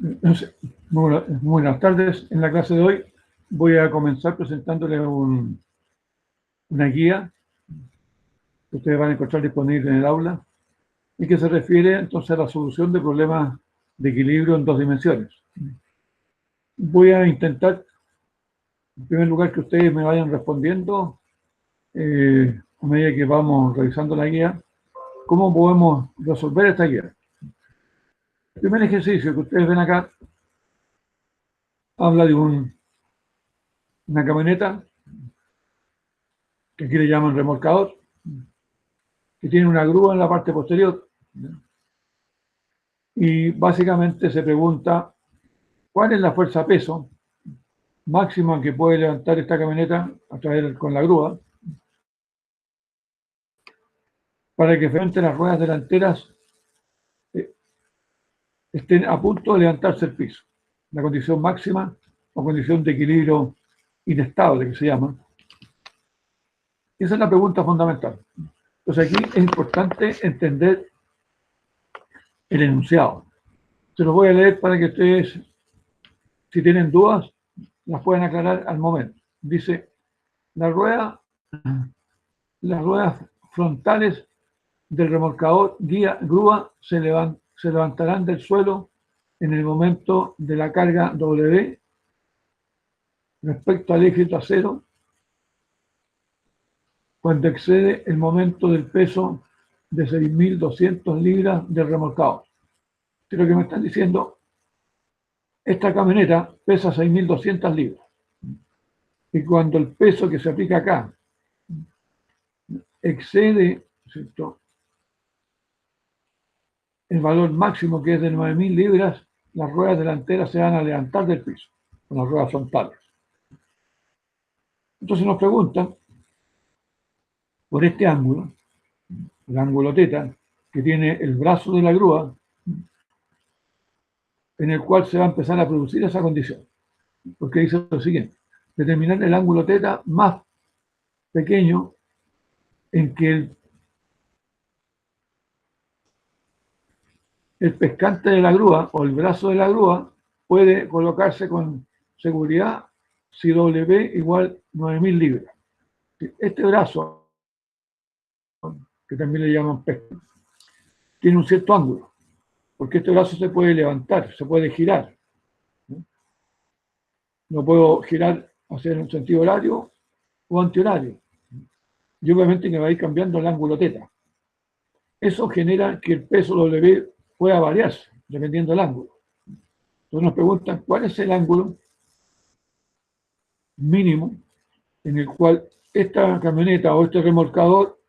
Entonces, buenas tardes. En la clase de hoy voy a comenzar presentándoles una guía que ustedes van a encontrar disponible en el aula y que se refiere entonces a la solución de problemas de equilibrio en dos dimensiones. Voy a intentar, en primer lugar, que ustedes me vayan respondiendo a medida que vamos revisando la guía, cómo podemos resolver esta guía. El primer ejercicio que ustedes ven acá habla de una camioneta que aquí le llaman remolcador, que tiene una grúa en la parte posterior. Y básicamente se pregunta cuál es la fuerza peso máxima que puede levantar esta camioneta a través con la grúa para que frente a las ruedas delanteras estén a punto de levantarse el piso. La condición máxima o condición de equilibrio inestable que se llama. Esa es la pregunta fundamental. Entonces aquí es importante entender el enunciado. Se los voy a leer para que ustedes, si tienen dudas, las puedan aclarar al momento. Dice, las ruedas frontales del remolcador grúa se levantarán del suelo en el momento de la carga W respecto al eje trasero cuando excede el momento del peso de 6.200 libras del remolcador. Lo que me están diciendo, esta camioneta pesa 6.200 libras y cuando el peso que se aplica acá excede, ¿cierto?, el valor máximo que es de 9.000 libras, las ruedas delanteras se van a levantar del piso, con las ruedas frontales. Entonces nos preguntan por este ángulo, el ángulo θ, que tiene el brazo de la grúa, en el cual se va a empezar a producir esa condición. Porque dice lo siguiente, determinar el ángulo θ más pequeño en que el pescante de la grúa o el brazo de la grúa puede colocarse con seguridad si W igual 9.000 libras. Este brazo, que también le llaman pesca, tiene un cierto ángulo, porque este brazo se puede levantar, se puede girar. No puedo girar hacia un sentido horario o antihorario. Y obviamente que va a ir cambiando el ángulo θ. Eso genera que el peso W pueda variarse dependiendo del ángulo. Entonces nos preguntan cuál es el ángulo mínimo en el cual esta camioneta o este remolcador,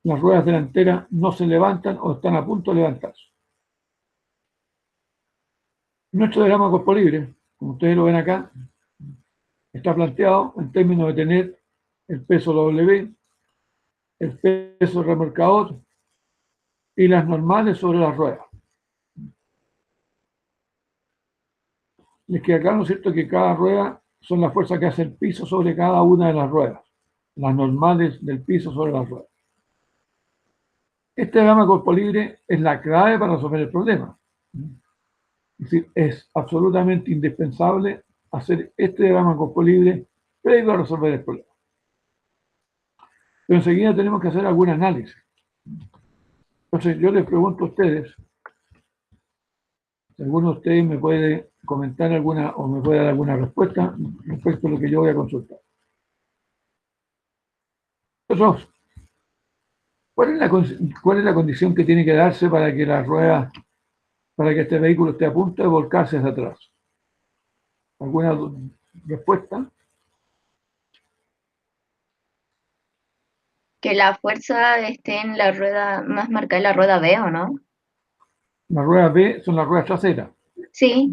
las ruedas delanteras no se levantan o están a punto de levantarse. Nuestro diagrama de cuerpo libre, como ustedes lo ven acá, está planteado en términos de tener el peso W, el peso remolcador y las normales sobre las ruedas. Les queda claro, ¿no es cierto?, que cada rueda son las fuerzas que hace el piso sobre cada una de las ruedas, las normales del piso sobre las ruedas. Este diagrama de cuerpo libre es la clave para resolver el problema. Es decir, es absolutamente indispensable hacer este diagrama de cuerpo libre previo a resolver el problema. Pero enseguida tenemos que hacer algún análisis. Entonces yo les pregunto a ustedes, si alguno de ustedes me puede comentar alguna o me puede dar alguna respuesta respecto a lo que yo voy a consultar. Entonces, ¿cuál es la condición que tiene que darse para que las ruedas, para que este vehículo esté a punto de volcarse hacia atrás? ¿Alguna respuesta? Que la fuerza esté en la rueda, más marcada en la rueda B, ¿o no? Las ruedas B son las ruedas traseras. Sí,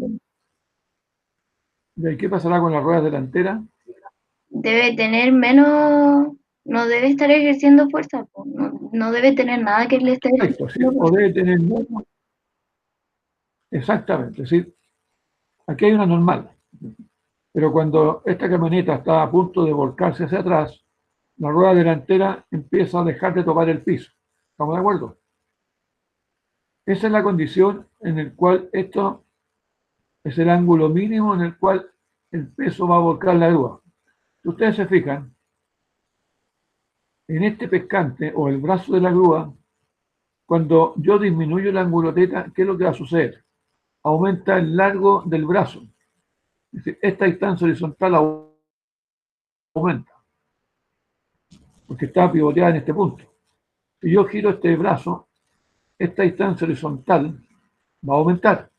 ¿Y qué pasará con las ruedas delanteras? debe tener menos, no debe estar ejerciendo fuerza, no debe tener nada que le esté Perfecto, sí, ejerciendo o fuerza. debe tener exactamente, es decir, aquí hay una normal, pero cuando esta camioneta está a punto de volcarse hacia atrás, la rueda delantera empieza a dejar de tocar el piso. ¿Estamos de acuerdo? Esa es la condición en la cual es el ángulo mínimo en el cual el peso va a volcar la grúa. Si ustedes se fijan, en este pescante o el brazo de la grúa, cuando yo disminuyo el ángulo teta, ¿qué es lo que va a suceder? Aumenta el largo del brazo. Es decir, esta distancia horizontal aumenta, porque está pivoteada en este punto. Si yo giro este brazo, esta distancia horizontal va a aumentar.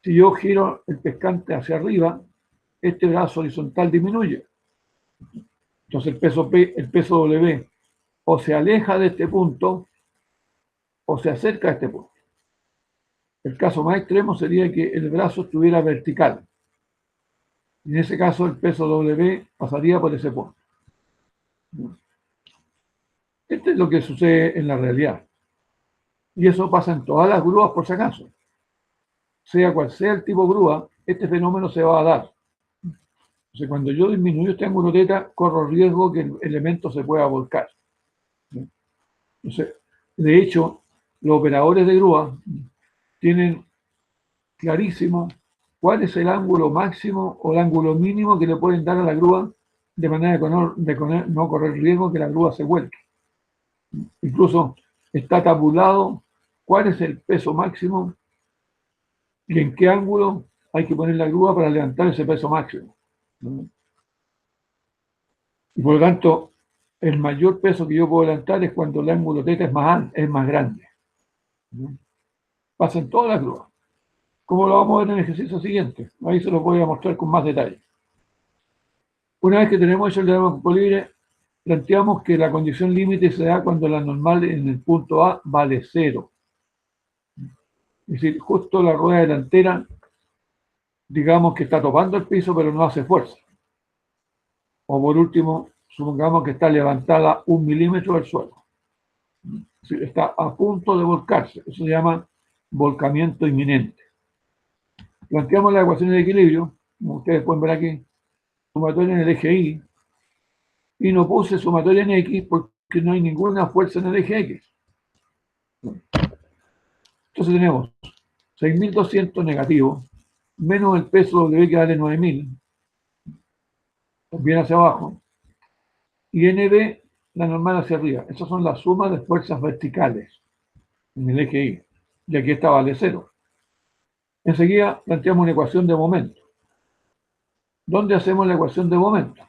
Si yo giro el pescante hacia arriba, este brazo horizontal disminuye. Entonces el peso P, el peso W, o se aleja de este punto o se acerca a este punto. El caso más extremo sería que el brazo estuviera vertical. En ese caso el peso W pasaría por ese punto. Esto es lo que sucede en la realidad. Y eso pasa en todas las grúas por si acaso. Sea cual sea el tipo de grúa, este fenómeno se va a dar. Entonces, cuando yo disminuyo este ángulo teta, corro riesgo que el elemento se pueda volcar. Entonces, de hecho, los operadores de grúa tienen clarísimo cuál es el ángulo máximo o el ángulo mínimo que le pueden dar a la grúa de manera de no correr riesgo que la grúa se vuelque. Incluso está tabulado cuál es el peso máximo y en qué ángulo hay que poner la grúa para levantar ese peso máximo. Y por lo tanto, el mayor peso que yo puedo levantar es cuando el ángulo teta es más grande. Pasa en todas las grúas. Como lo vamos a ver en el ejercicio siguiente. Ahí se lo voy a mostrar con más detalle. Una vez que tenemos hecho el diagrama de campo libre, planteamos que la condición límite se da cuando la normal en el punto A vale 0. Es decir, justo la rueda delantera, digamos que está topando el piso, pero no hace fuerza. O por último, supongamos que está levantada 1 milímetro del suelo. Es decir, está a punto de volcarse. Eso se llama volcamiento inminente. Planteamos la ecuación de equilibrio, como ustedes pueden ver aquí, sumatoria en el eje Y, y no puse sumatoria en X porque no hay ninguna fuerza en el eje X. Entonces tenemos 6.200 negativo, menos el peso W que vale 9.000, también hacia abajo, y NB, la normal hacia arriba. Esas son las sumas de fuerzas verticales en el eje Y, y aquí está vale 0. Enseguida planteamos una ecuación de momento. ¿Dónde hacemos la ecuación de momento?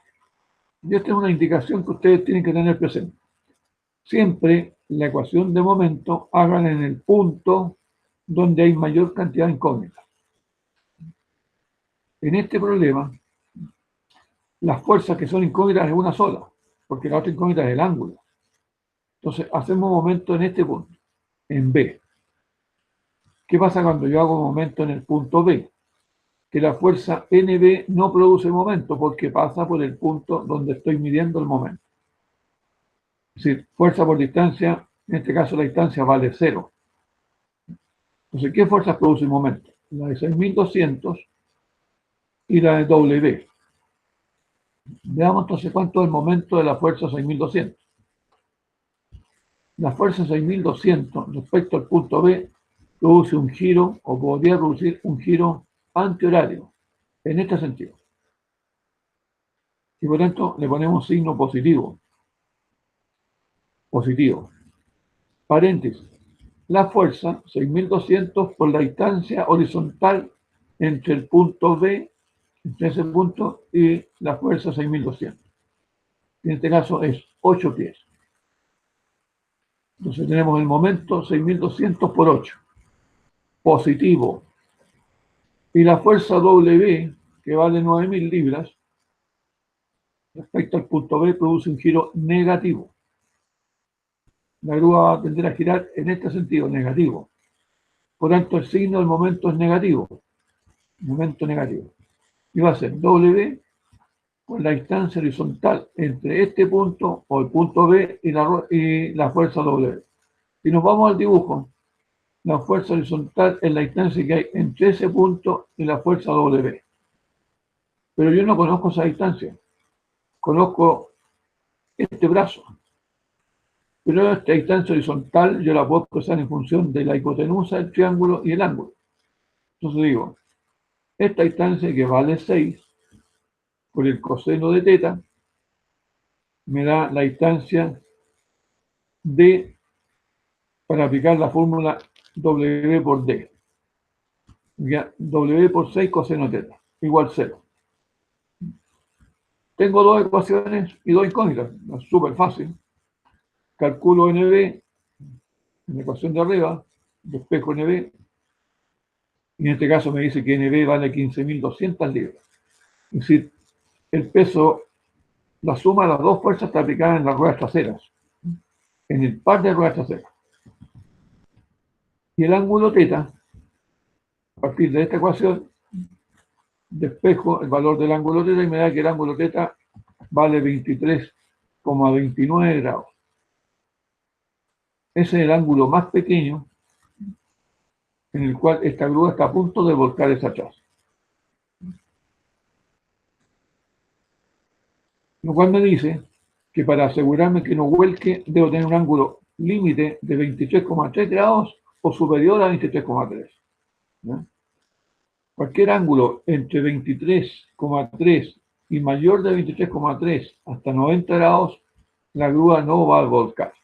Y esta es una indicación que ustedes tienen que tener presente. Siempre la ecuación de momento hagan en el punto donde hay mayor cantidad de incógnitas. En este problema, las fuerzas que son incógnitas es una sola, porque la otra incógnita es el ángulo. Entonces, hacemos momento en este punto, en B. ¿Qué pasa cuando yo hago momento en el punto B? Que la fuerza NB no produce momento porque pasa por el punto donde estoy midiendo el momento. Es decir, fuerza por distancia, en este caso la distancia vale 0. Entonces, ¿qué fuerzas produce el momento? La de 6.200 y la de W. Veamos entonces cuánto es el momento de la fuerza 6.200. La fuerza 6.200 respecto al punto B produce un giro, o podría producir un giro antihorario, en este sentido. Y por tanto le ponemos signo positivo. Positivo. Paréntesis. La fuerza 6.200 por la distancia horizontal entre el punto B, entre ese punto, y la fuerza 6.200. En este caso es 8 pies. Entonces tenemos el momento 6.200 por 8. Positivo. Y la fuerza W, que vale 9.000 libras, respecto al punto B, produce un giro negativo. La grúa va a tender a girar en este sentido, negativo. Por tanto, el signo del momento es negativo. Momento negativo. Y va a ser W por la distancia horizontal entre este punto o el punto B y la fuerza W. Si nos vamos al dibujo, la fuerza horizontal es la distancia que hay entre ese punto y la fuerza W. Pero yo no conozco esa distancia. Conozco este brazo. Pero esta distancia horizontal yo la puedo expresar en función de la hipotenusa del triángulo y el ángulo. Entonces digo, esta distancia que vale 6 por el coseno de teta me da la distancia D para aplicar la fórmula W por D. Ya, W por 6 coseno teta igual 0. Tengo dos ecuaciones y dos incógnitas. Es súper fácil. Calculo NB en la ecuación de arriba, despejo NB, y en este caso me dice que NB vale 15.200 libras. Es decir, el peso, la suma de las dos fuerzas está aplicada en las ruedas traseras, en el par de ruedas traseras. Y el ángulo θ, a partir de esta ecuación, despejo el valor del ángulo θ y me da que el ángulo θ vale 23,29 grados. Ese es el ángulo más pequeño en el cual esta grúa está a punto de volcar esa chasa. Lo cual me dice que para asegurarme que no vuelque, debo tener un ángulo límite de 23,3 grados o superior a 23,3. Cualquier ángulo entre 23,3 y mayor de 23,3 hasta 90 grados, la grúa no va a volcar.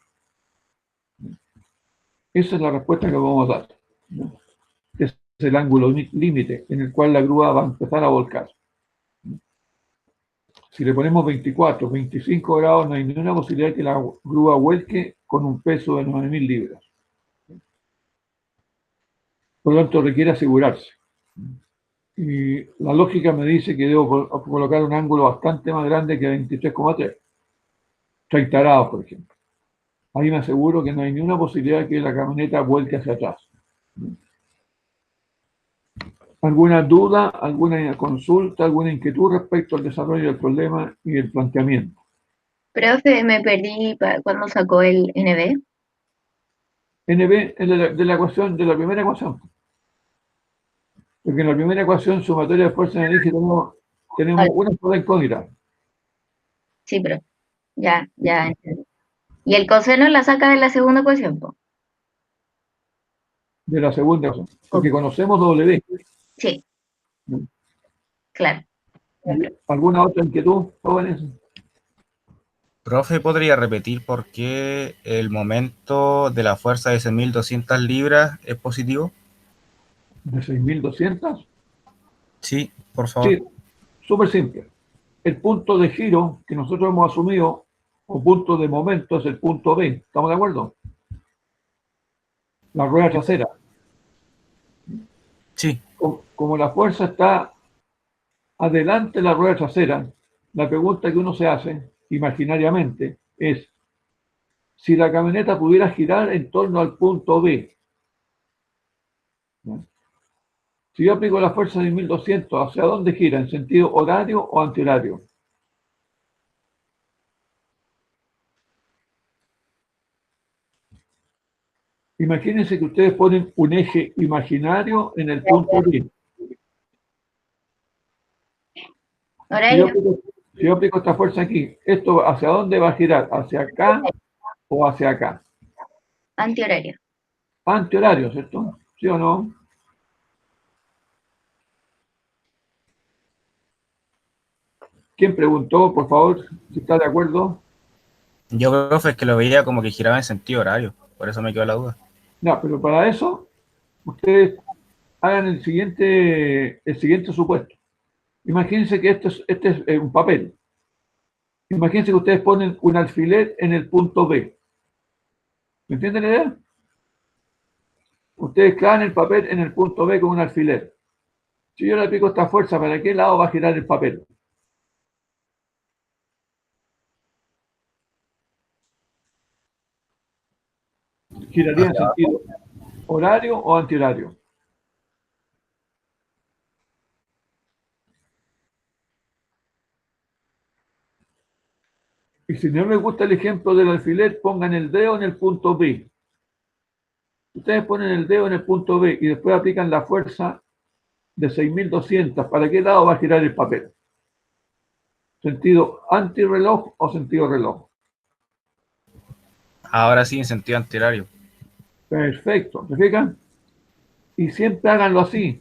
Esa es la respuesta que vamos a dar. Es el ángulo límite en el cual la grúa va a empezar a volcar. Si le ponemos 24, 25 grados, no hay ninguna posibilidad de que la grúa vuelque con un peso de 9.000 libras. Por lo tanto, requiere asegurarse. Y la lógica me dice que debo colocar un ángulo bastante más grande que 23,3. 30 grados, por ejemplo. Ahí me aseguro que no hay ninguna posibilidad de que la camioneta vuelque hacia atrás. ¿Alguna duda, alguna consulta, alguna inquietud respecto al desarrollo del problema y el planteamiento? Profe, me perdí cuando sacó el NB. NB es de la ecuación, de la primera ecuación. Porque en la primera ecuación, sumatoria de fuerza en el eje, tenemos una sola incógnita. Sí, pero ya entendí. Y el coseno la saca de la segunda ecuación, po. De la segunda ecuación. Porque conocemos W. Sí, claro. ¿Alguna otra inquietud, jóvenes? Profe, ¿podría repetir por qué el momento de la fuerza de 6.200 libras es positivo? ¿De 6.200? Sí, por favor. Sí, súper simple. El punto de giro que nosotros hemos asumido, o punto de momento, es el punto B. ¿Estamos de acuerdo? La rueda trasera. Sí. Como la fuerza está adelante de la rueda trasera, la pregunta que uno se hace imaginariamente es si la camioneta pudiera girar en torno al punto B. Si yo aplico la fuerza de 1.200, ¿hacia dónde gira? ¿En sentido horario o antihorario? Imagínense que ustedes ponen un eje imaginario en el punto B. Si yo aplico esta fuerza aquí, ¿esto hacia dónde va a girar? ¿Hacia acá o hacia acá? Antihorario. Antihorario, ¿cierto? ¿Sí o no? ¿Quién preguntó, por favor, si está de acuerdo? Yo, profe, es que lo veía como que giraba en sentido horario. Por eso me quedó la duda. No, pero para eso, ustedes hagan el siguiente supuesto. Imagínense que este es un papel. Imagínense que ustedes ponen un alfiler en el punto B. ¿Me entienden la idea? Ustedes clavan el papel en el punto B con un alfiler. Si yo le aplico esta fuerza, ¿para qué lado va a girar el papel? ¿Giraría en sentido horario o antihorario? Y si no les gusta el ejemplo del alfiler, pongan el dedo en el punto B. Ustedes ponen el dedo en el punto B y después aplican la fuerza de 6.200. ¿Para qué lado va a girar el papel? ¿Sentido antirreloj o sentido reloj? Ahora sí, en sentido antihorario. Perfecto, ¿se fijan? Y siempre háganlo así.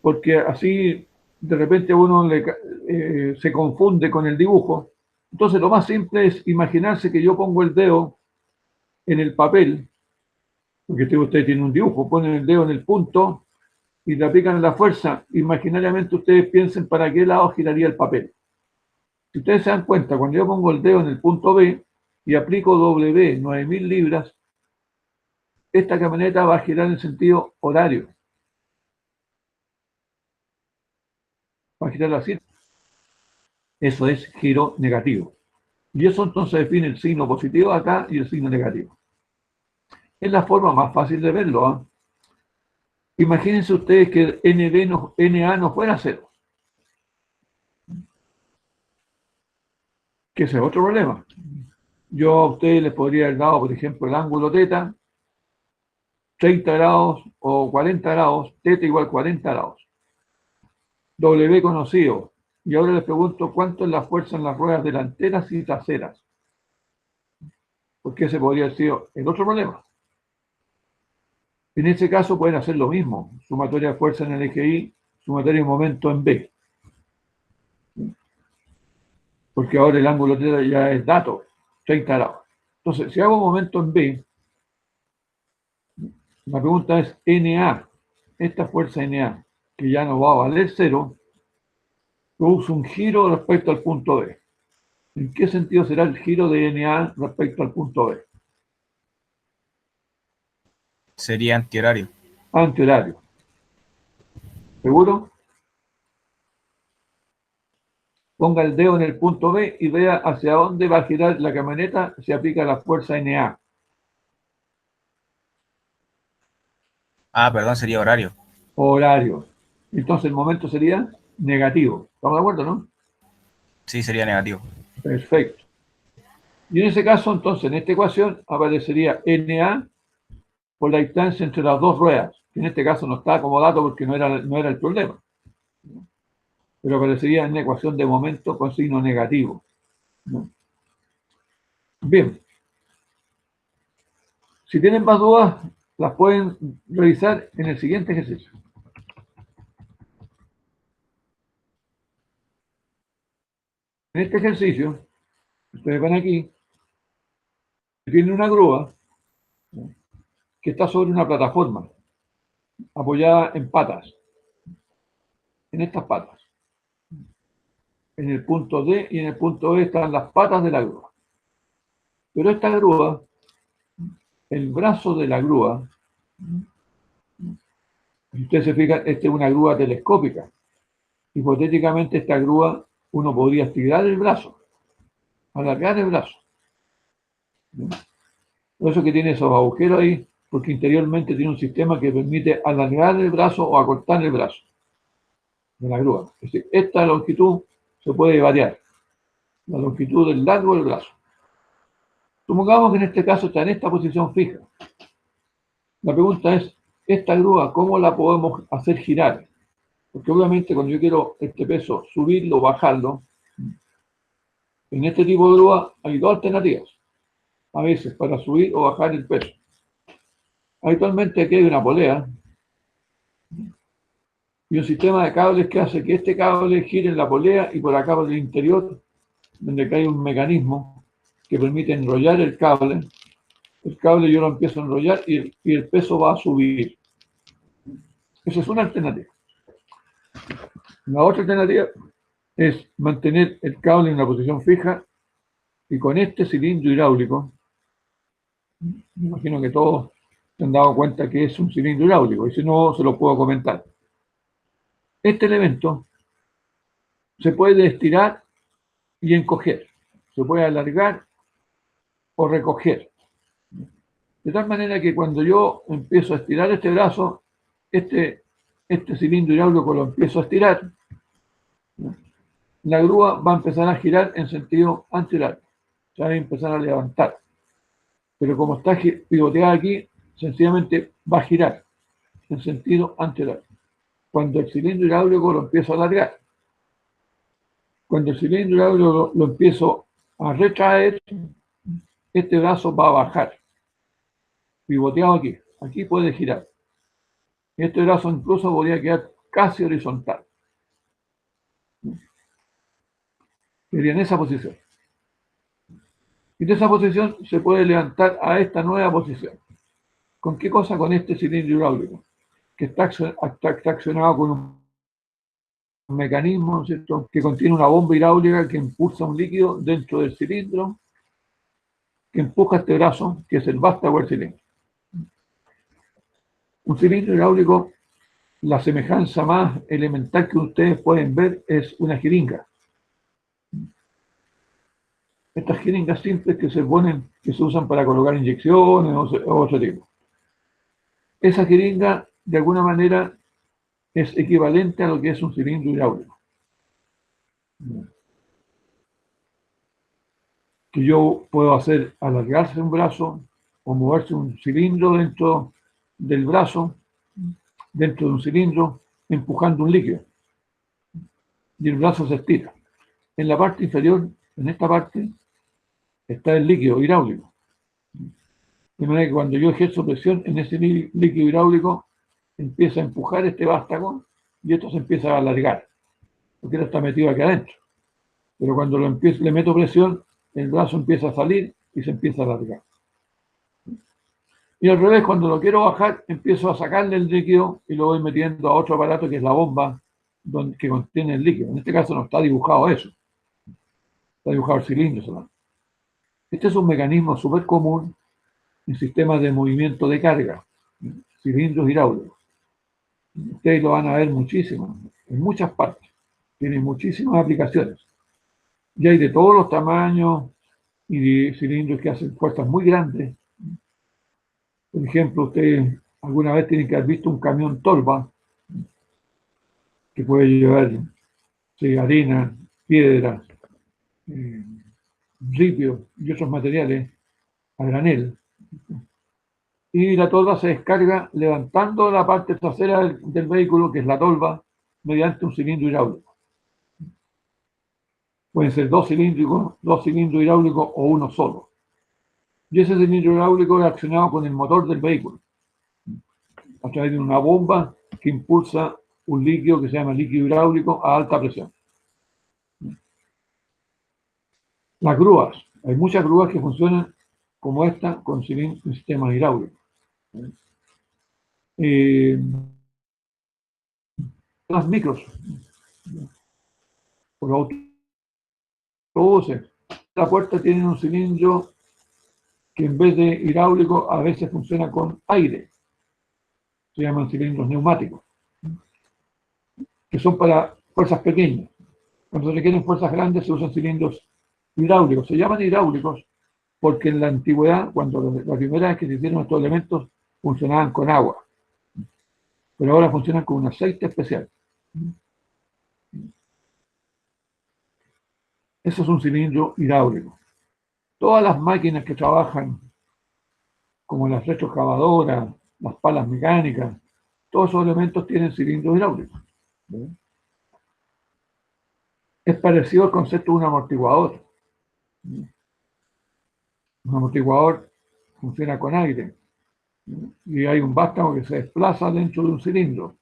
porque así de repente se confunde con el dibujo. Entonces lo más simple es imaginarse que yo pongo el dedo en el papel, porque usted tiene un dibujo, ponen el dedo en el punto y le aplican la fuerza. Imaginariamente ustedes piensen para qué lado giraría el papel. Si ustedes se dan cuenta, cuando yo pongo el dedo en el punto B y aplico W 9000 libras, esta camioneta va a girar en sentido horario. Va a girar así. Eso es giro negativo. Y eso entonces define el signo positivo acá y el signo negativo. Es la forma más fácil de verlo, ¿eh? Imagínense ustedes que NA no fuera cero. Que ese es otro problema. Yo a ustedes les podría haber dado, por ejemplo, el ángulo θ, 30 grados o 40 grados, θ igual 40 grados. W conocido. Y ahora les pregunto cuánto es la fuerza en las ruedas delanteras y traseras. Porque ese podría haber sido el otro problema. En ese caso pueden hacer lo mismo. Sumatoria de fuerza en el eje Y, sumatoria de momento en B. Porque ahora el ángulo θ ya es dato, 30 grados. Entonces, si hago momento en B, la pregunta es NA. Esta fuerza NA, que ya no va a valer cero, produce un giro respecto al punto B. ¿En qué sentido será el giro de NA respecto al punto B? Sería antihorario. Antihorario. ¿Seguro? Ponga el dedo en el punto B y vea hacia dónde va a girar la camioneta si aplica la fuerza NA. Ah, perdón, sería horario. Horario. Entonces el momento sería negativo. ¿Estamos de acuerdo, no? Sí, sería negativo. Perfecto. Y en ese caso, entonces, en esta ecuación aparecería NA por la distancia entre las dos ruedas, que en este caso no está como dato porque no era el problema. Pero aparecería en la ecuación de momento con signo negativo, ¿no? Bien. Si tienen más dudas, las pueden revisar en el siguiente ejercicio. En este ejercicio, ustedes van aquí, tienen una grúa, ¿no?, que está sobre una plataforma, apoyada en patas, en estas patas. En el punto D y en el punto E están las patas de la grúa. Pero esta grúa, el brazo de la grúa, si ustedes se fijan, esta es una grúa telescópica. Hipotéticamente esta grúa, uno podría estirar el brazo, alargar el brazo, ¿no? Por eso que tiene esos agujeros ahí, porque interiormente tiene un sistema que permite alargar el brazo o acortar el brazo de la grúa. Es decir, esta longitud se puede variar, la longitud del largo del brazo. Supongamos que en este caso está en esta posición fija. La pregunta es, esta grúa, ¿cómo la podemos hacer girar? Porque obviamente cuando yo quiero este peso subirlo o bajarlo, en este tipo de grúa hay dos alternativas, a veces para subir o bajar el peso. Habitualmente aquí hay una polea y un sistema de cables que hace que este cable gire en la polea y por acá por el interior, donde hay un mecanismo que permite enrollar el cable yo lo empiezo a enrollar y el peso va a subir. Esa es una alternativa. La otra alternativa es mantener el cable en una posición fija y con este cilindro hidráulico, me imagino que todos se han dado cuenta que es un cilindro hidráulico, y si no, se lo puedo comentar. Este elemento se puede estirar y encoger, se puede alargar o recoger. De tal manera que cuando yo empiezo a estirar este brazo, este cilindro hidráulico lo empiezo a estirar, la grúa va a empezar a girar en sentido antihorario, se va a empezar a levantar. Pero como está pivoteada aquí, sencillamente va a girar en sentido antihorario. Cuando el cilindro hidráulico lo empiezo a alargar, cuando el cilindro hidráulico lo empiezo a retraer, este brazo va a bajar, pivoteado aquí puede girar. Este brazo incluso podría quedar casi horizontal. Sería en esa posición. Y de esa posición se puede levantar a esta nueva posición. ¿Con qué cosa? Con este cilindro hidráulico, que está accionado con un mecanismo, ¿no es cierto?, que contiene una bomba hidráulica que impulsa un líquido dentro del cilindro, que empuja este brazo, que es el vástago del cilindro. Un cilindro hidráulico, la semejanza más elemental que ustedes pueden ver es una jeringa. Estas jeringas simples que se ponen, que se usan para colocar inyecciones o otro tipo. Esa jeringa, de alguna manera, es equivalente a lo que es un cilindro hidráulico. Que yo puedo hacer alargarse un brazo o moverse un cilindro dentro del brazo, dentro de un cilindro, empujando un líquido. Y el brazo se estira. En la parte inferior, en esta parte, está el líquido hidráulico. De manera que cuando yo ejerzo presión en ese líquido hidráulico, empieza a empujar este vástago y esto se empieza a alargar, porque él está metido aquí adentro. Pero cuando le meto presión, el brazo empieza a salir y se empieza a alargar. Y al revés, cuando lo quiero bajar, empiezo a sacarle el líquido y lo voy metiendo a otro aparato que es la bomba que contiene el líquido. En este caso no está dibujado eso. Está dibujado el cilindro solamente. Este es un mecanismo súper común en sistemas de movimiento de carga, cilindros hidráulicos. Ustedes lo van a ver muchísimo, en muchas partes. Tiene muchísimas aplicaciones. Y hay de todos los tamaños y de cilindros que hacen fuerzas muy grandes. Por ejemplo, ustedes alguna vez tienen que haber visto un camión tolva que puede llevar arena, piedras, ripio y otros materiales a granel. Y la tolva se descarga levantando la parte trasera del vehículo, que es la tolva, mediante un cilindro hidráulico. Pueden ser dos cilindros hidráulicos o uno solo. Y ese cilindro hidráulico es accionado con el motor del vehículo, a través de una bomba que impulsa un líquido que se llama líquido hidráulico a alta presión. Las grúas, hay muchas grúas que funcionan como esta con sistemas hidráulicos. Las micros, por autobuses, la puerta tiene un cilindro que en vez de hidráulico a veces funciona con aire. Se llaman cilindros neumáticos, que son para fuerzas pequeñas. Cuando se requieren fuerzas grandes se usan cilindros hidráulicos. Se llaman hidráulicos porque en la antigüedad, cuando la primera vez que se hicieron estos elementos, funcionaban con agua. Pero ahora funcionan con un aceite especial. Eso es un cilindro hidráulico. Todas las máquinas que trabajan, como las retroexcavadoras, las palas mecánicas, todos esos elementos tienen cilindros hidráulicos. Es parecido al concepto de un amortiguador. Un amortiguador funciona con aire y hay un vástago que se desplaza dentro de un cilindro.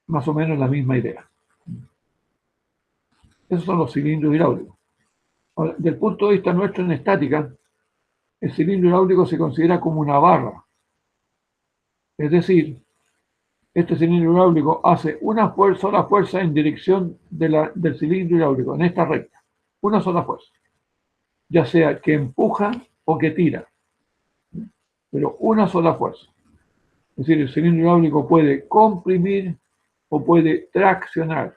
Más o menos la misma idea. Esos son los cilindros hidráulicos. Ahora, desde el punto de vista nuestro en estática, el cilindro hidráulico se considera como una barra. Es decir, este cilindro hidráulico hace una sola fuerza en dirección del cilindro hidráulico, en esta recta. Una sola fuerza. Ya sea que empuja o que tira. Pero una sola fuerza. Es decir, el cilindro hidráulico puede comprimir o puede traccionar.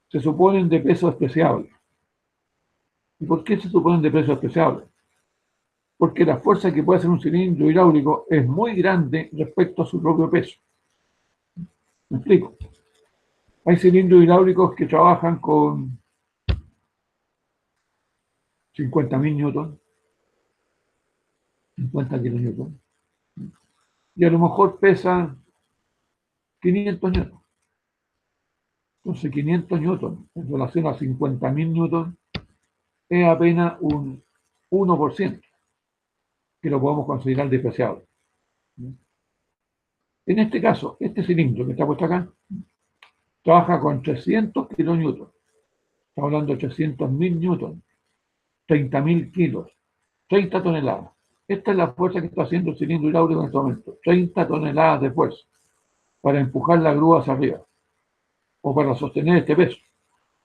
Se suponen de peso despreciable. ¿Y por qué se suponen de peso despreciable? Porque la fuerza que puede hacer un cilindro hidráulico es muy grande respecto a su propio peso. ¿Me explico? Hay cilindros hidráulicos que trabajan con 50.000 newton, 50 kilonewton, y a lo mejor pesa 500 newton. Entonces 500 newton en relación a 50.000 newton es apenas un 1%, que lo podemos considerar despreciable. En este caso, este cilindro que está puesto acá, trabaja con 300 kilonewtons. Estamos hablando de 800.000 newtons, 30.000 kilos, 30 toneladas. Esta es la fuerza que está haciendo el cilindro hidráulico en este momento. 30 toneladas de fuerza para empujar la grúa hacia arriba o para sostener este peso.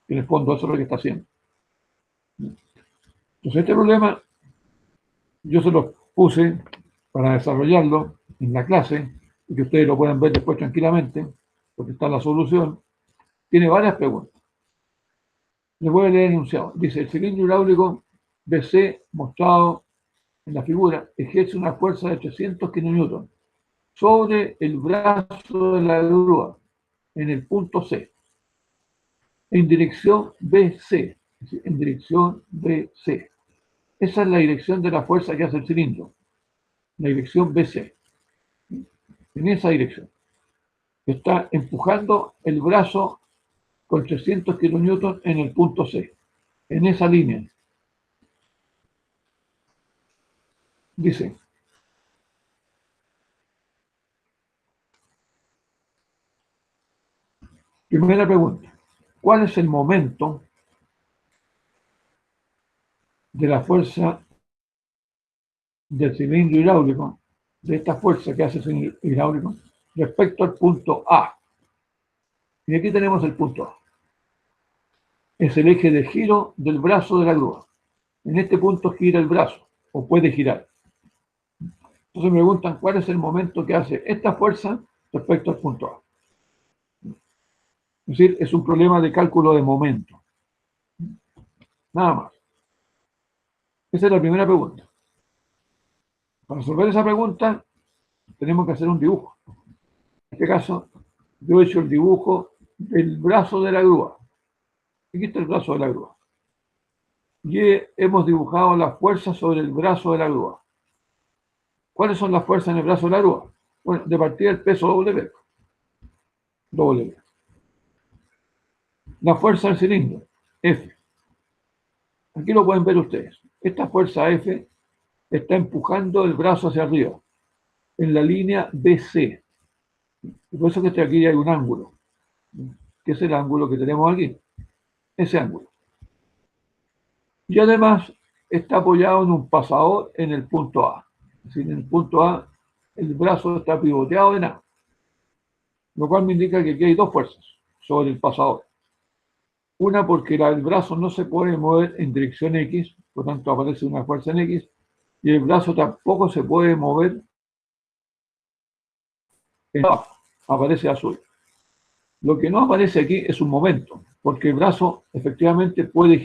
En el fondo eso es lo que está haciendo. Entonces este problema yo se lo puse para desarrollarlo en la clase y que ustedes lo puedan ver después tranquilamente, porque está la solución. Tiene varias preguntas. Les voy a leer el enunciado. Dice, el cilindro hidráulico BC mostrado en la figura ejerce una fuerza de 300 kN sobre el brazo de la grúa en el punto C, en dirección BC, en dirección BC. Esa es la dirección de la fuerza que hace el cilindro, la dirección BC. En esa dirección está empujando el brazo con 300 kN en el punto C, en esa línea. Dice, primera pregunta, ¿cuál es el momento de la fuerza del cilindro hidráulico, de esta fuerza que hace el cilindro hidráulico, respecto al punto A? Y aquí tenemos el punto A. Es el eje de giro del brazo de la grúa. En este punto gira el brazo, o puede girar. Entonces me preguntan cuál es el momento que hace esta fuerza respecto al punto A. Es decir, es un problema de cálculo de momento. Nada más. Esa es la primera pregunta. Para resolver esa pregunta, tenemos que hacer un dibujo. En este caso, yo he hecho el dibujo del brazo de la grúa. Aquí está el brazo de la grúa. Y hemos dibujado las fuerzas sobre el brazo de la grúa. ¿Cuáles son las fuerzas en el brazo de la grúa? Bueno, de partida el peso W. W. La fuerza del cilindro, F. Aquí lo pueden ver ustedes. Esta fuerza F está empujando el brazo hacia arriba, en la línea BC. Y por eso que aquí hay un ángulo, que es el ángulo que tenemos aquí. Ese ángulo. Y además está apoyado en un pasador en el punto A. Es decir, en el punto A el brazo está pivoteado en A. Lo cual me indica que aquí hay dos fuerzas sobre el pasador. Una porque el brazo no se puede mover en dirección X, por tanto aparece una fuerza en X, y el brazo tampoco se puede mover en A, aparece azul. Lo que no aparece aquí es un momento, porque el brazo efectivamente puede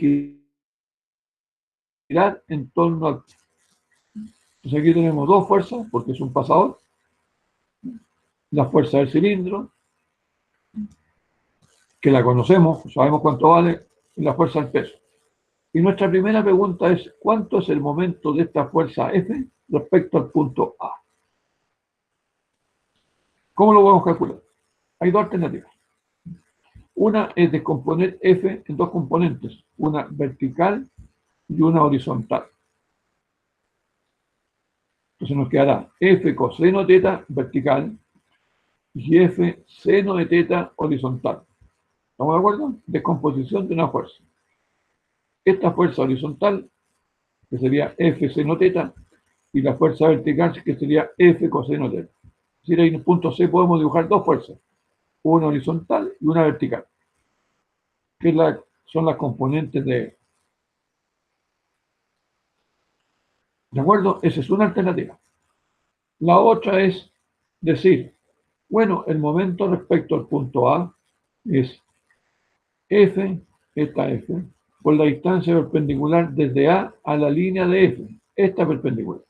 girar en torno al... Entonces aquí tenemos dos fuerzas, porque es un pasador. La fuerza del cilindro, que la conocemos, sabemos cuánto vale, y la fuerza del peso. Y nuestra primera pregunta es, ¿cuánto es el momento de esta fuerza F respecto al punto A? ¿Cómo lo podemos calcular? Hay dos alternativas. Una es descomponer F en dos componentes, una vertical y una horizontal. Entonces nos quedará F coseno teta vertical y F seno de teta horizontal. ¿Estamos de acuerdo? Descomposición de una fuerza. Esta fuerza horizontal, que sería F seno teta, y la fuerza vertical, que sería F coseno teta. Es decir, ahí en el punto C podemos dibujar dos fuerzas, una horizontal y una vertical, que son las componentes de... ¿De acuerdo? Esa es una alternativa. La otra es decir, bueno, el momento respecto al punto A es F, esta F, por la distancia perpendicular desde A a la línea de F, esta perpendicular,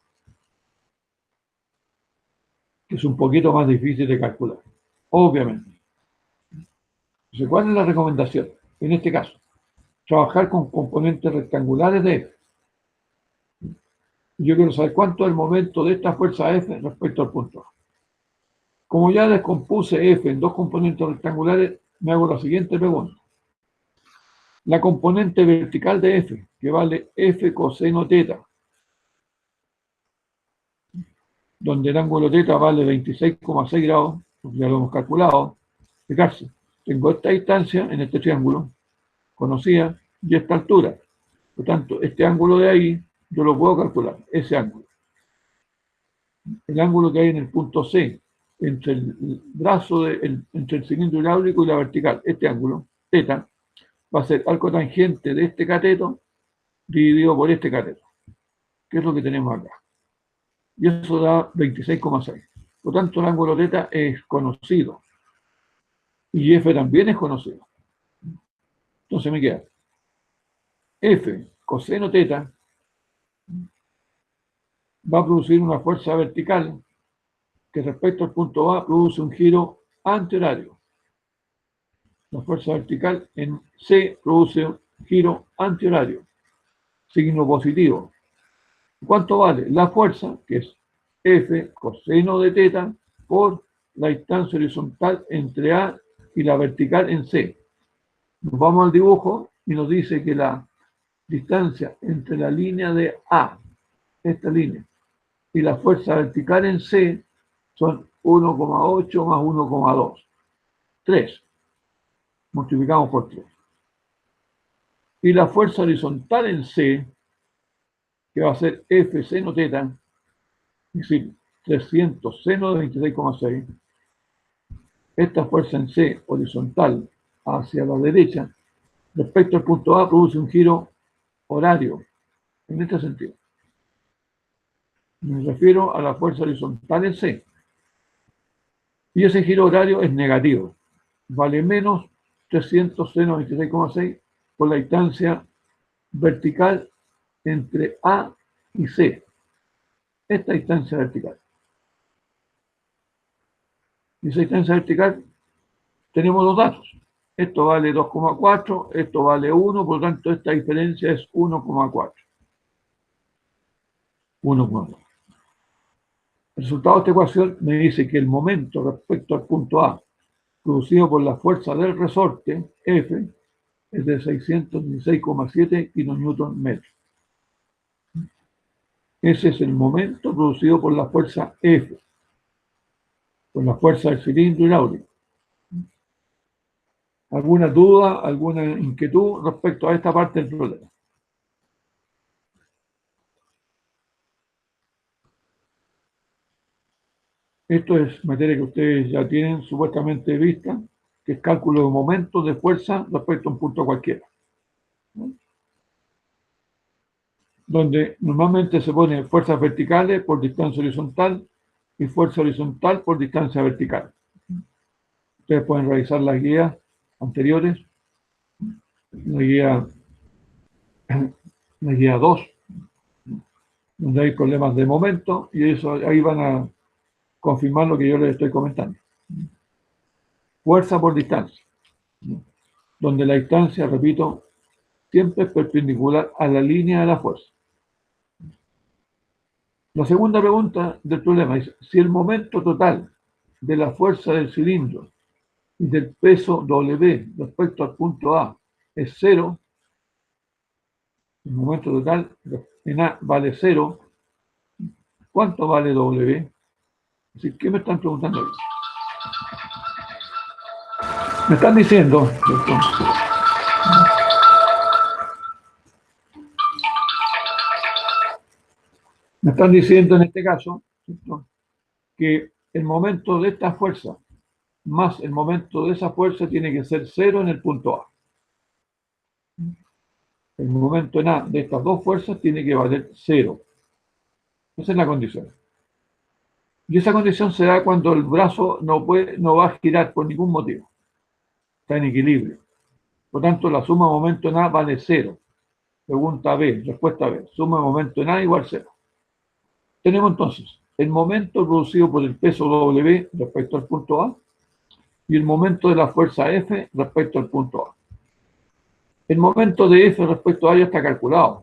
que es un poquito más difícil de calcular, obviamente. Entonces, ¿cuál es la recomendación? En este caso, trabajar con componentes rectangulares de F. Yo quiero saber cuánto es el momento de esta fuerza F respecto al punto A. Como ya descompuse F en dos componentes rectangulares, me hago la siguiente pregunta. La componente vertical de F, que vale F coseno teta, donde el ángulo θ vale 26,6 grados, porque ya lo hemos calculado. Fijarse, tengo esta distancia en este triángulo, conocida, y esta altura. Por tanto, este ángulo de ahí, yo lo puedo calcular, ese ángulo. El ángulo que hay en el punto C, entre el brazo, entre el cilindro hidráulico y la vertical, este ángulo, θ, va a ser arco tangente de este cateto dividido por este cateto, que es lo que tenemos acá. Y eso da 26,6. Por tanto, el ángulo θ es conocido. Y F también es conocido. Entonces me queda F coseno θ va a producir una fuerza vertical que respecto al punto A produce un giro antihorario. La fuerza vertical en C produce un giro antihorario, signo positivo. ¿Cuánto vale? La fuerza, que es F coseno de θ, por la distancia horizontal entre A y la vertical en C. Nos vamos al dibujo y nos dice que la distancia entre la línea de A, esta línea, y la fuerza vertical en C son 1,8 más 1,2. 3. Multiplicamos por 3. Y la fuerza horizontal en C, que va a ser F seno θ, es decir, 300 seno de 26,6. Esta fuerza en C horizontal hacia la derecha, respecto al punto A, produce un giro horario, en este sentido. Me refiero a la fuerza horizontal en C. Y ese giro horario es negativo. Vale menos 300 seno 26,6 por la distancia vertical entre A y C. Esta distancia vertical. Y esa distancia vertical tenemos los datos. Esto vale 2,4, esto vale 1, por lo tanto esta diferencia es 1,4. 1,4. El resultado de esta ecuación me dice que el momento respecto al punto A producido por la fuerza del resorte, F, es de 616,7 kN/m. Ese es el momento producido por la fuerza F, por la fuerza del cilindro hidráulico. ¿Alguna duda, alguna inquietud respecto a esta parte del problema? Esto es materia que ustedes ya tienen supuestamente vista, que es cálculo de momentos de fuerza respecto a un punto cualquiera, ¿no? Donde normalmente se pone fuerzas verticales por distancia horizontal y fuerza horizontal por distancia vertical. Ustedes pueden revisar las guías anteriores, la guía 2, donde hay problemas de momento, y eso ahí van a confirmar lo que yo les estoy comentando. Fuerza por distancia, donde la distancia, repito, siempre es perpendicular a la línea de la fuerza. La segunda pregunta del problema es: si el momento total de la fuerza del cilindro y del peso W respecto al punto A es 0, el momento total en A vale 0, ¿cuánto vale W? Es decir, ¿qué me están preguntando ahí? Me están diciendo, ¿cierto? Me están diciendo en este caso, ¿cierto?, que el momento de esta fuerza más el momento de esa fuerza tiene que ser 0 en el punto A. El momento en A de estas dos fuerzas tiene que valer 0. Esa es la condición. Y esa condición se da cuando el brazo no va a girar por ningún motivo. Está en equilibrio. Por tanto, la suma de momento en A vale 0. Pregunta B, respuesta B. Suma de momento en A igual 0. Tenemos entonces el momento producido por el peso W respecto al punto A y el momento de la fuerza F respecto al punto A. El momento de F respecto a A ya está calculado.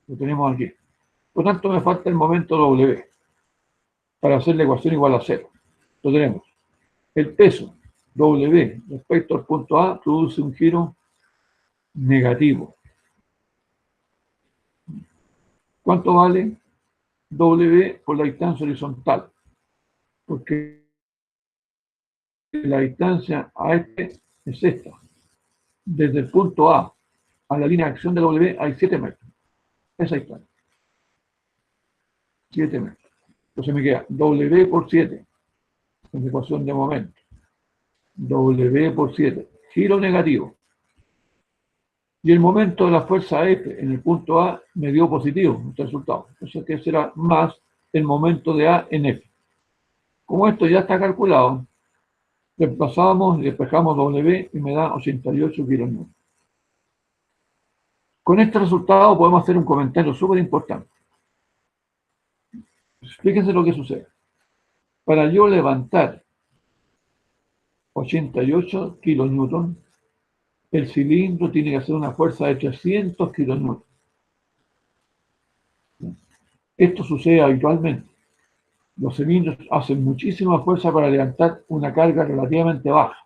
Lo tenemos aquí. Por tanto, me falta el momento W para hacer la ecuación igual a 0. Lo tenemos. El peso W respecto al punto A produce un giro negativo. ¿Cuánto vale W por la distancia horizontal? porque la distancia a este es esta. Desde el punto A a la línea de acción de W hay 7 metros. Esa distancia. 7 metros. Entonces me queda W por 7, en la ecuación de momento. W por 7. Giro negativo. Y el momento de la fuerza F en el punto A me dio positivo, este resultado. Entonces, ¿qué será más el momento de A en F? Como esto ya está calculado, desplazamos y despejamos W y me da 88 kilonewtons. Con este resultado podemos hacer un comentario súper importante. Fíjense lo que sucede. Para yo levantar 88 kilonewtons, el cilindro tiene que hacer una fuerza de 300 kilonewtons. Esto sucede habitualmente. Los cilindros hacen muchísima fuerza para levantar una carga relativamente baja.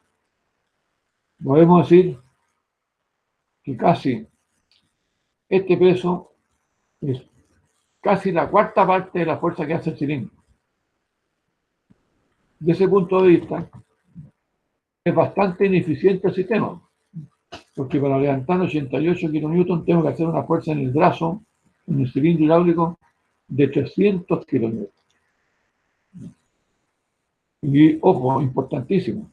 Podemos decir que casi este peso es casi la cuarta parte de la fuerza que hace el cilindro. De ese punto de vista, es bastante ineficiente el sistema, porque para levantar 88 kilonewtons tengo que hacer una fuerza en el brazo, en el cilindro hidráulico, de 300 kilonewtons. Y, ojo, importantísimo,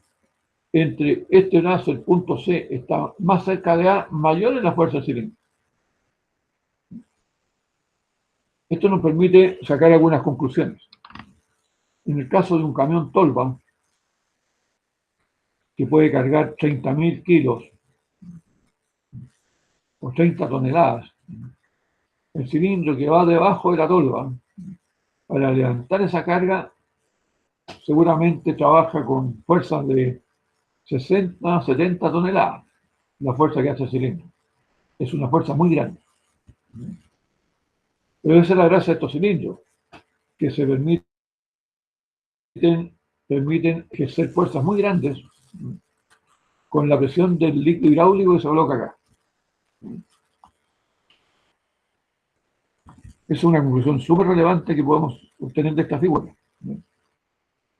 entre este brazo, el punto C, está más cerca de A, mayor es la fuerza del cilindro. Esto nos permite sacar algunas conclusiones. En el caso de un camión tolva, que puede cargar 30.000 kilos o 30 toneladas, el cilindro que va debajo de la tolva, para levantar esa carga, seguramente trabaja con fuerzas de 60, 70 toneladas, la fuerza que hace el cilindro. Es una fuerza muy grande. Pero esa es la gracia de estos cilindros, que se permiten ejercer fuerzas muy grandes con la presión del líquido hidráulico que se coloca acá. Es una conclusión súper relevante que podemos obtener de esta figura.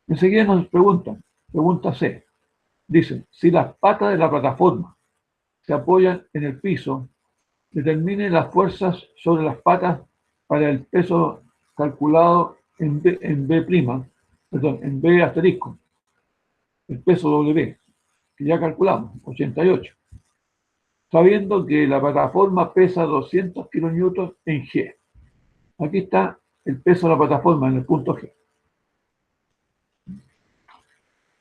Enseguida nos preguntan, pregunta C, dice, si las patas de la plataforma se apoyan en el piso, determine las fuerzas sobre las patas para el peso calculado en B asterisco, el peso W, que ya calculamos, 88, sabiendo que la plataforma pesa 200 kilonewtons en G. Aquí está el peso de la plataforma en el punto G.